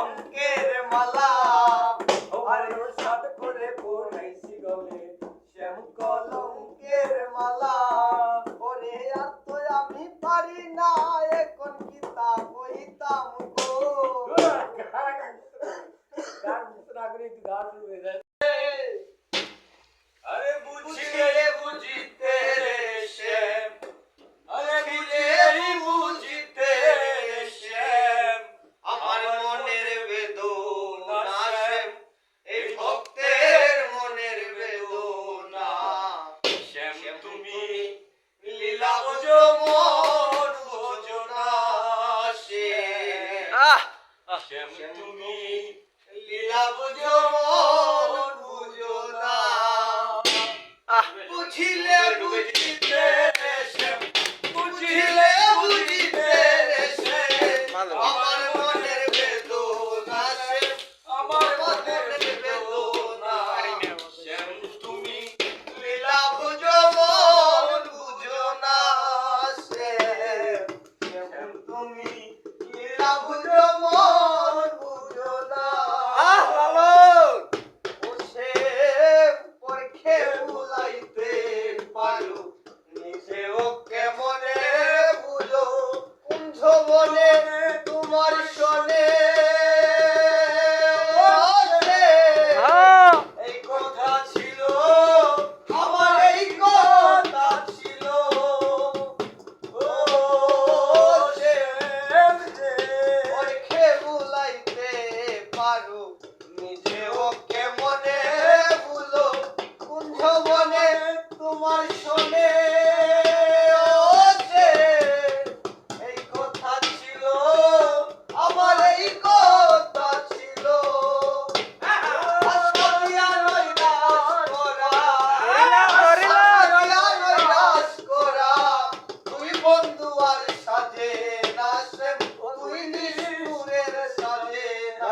কলঙ্কের মালা আরে সাত করে পড়াইছি গলে শ্যাম কলঙ্কের মালা ওরে আর তো আমি পারি না এখন কি তা কইতাম গো গান না করে একটু গান শুরু হয়ে যায় আরে বুঝিলে বুঝিতে রে শ্যাম আরে বুঝিতে রে শ্যাম আমার মনের বেদনা শ্যাম এই ভক্তের মনের বেদনা শ্যাম তুমি লীলা বোঝো মন বোঝো না শ্যাম তুমি লীলা বোঝো মন বোঝো না বুঝিলে বুঝিতে রে শ্যাম বুঝিলে বুঝিতে রে শ্যাম আমার মনের বেদনা শ্যাম আমার মনের বেদনা শ্যাম তুমি লীলা বুঝো মন বুঝো না শ্যাম তুমি লীলা বুঝো মন বুঝো না লালন ও শ্যাম পরখে ভুলাইতে পারো নিজেও কেমনে ভুলো কুঞ্জ বনে তোমার শোনে এই কথা ছিল আমার এই কথা ছিল ও শ্যাম পরখে ভুলাইতে পারো নিজেও কেমনে ভুলো কুঞ্জ বনে তোমার শোনে এই কথা ছিল আমার এই কথা ছিল আসমানিয়া রইলাস করা রইলাস করা তুই বন্ধু আর সাজে না শ্যাম তুই নিষ্ঠুরের সাজে না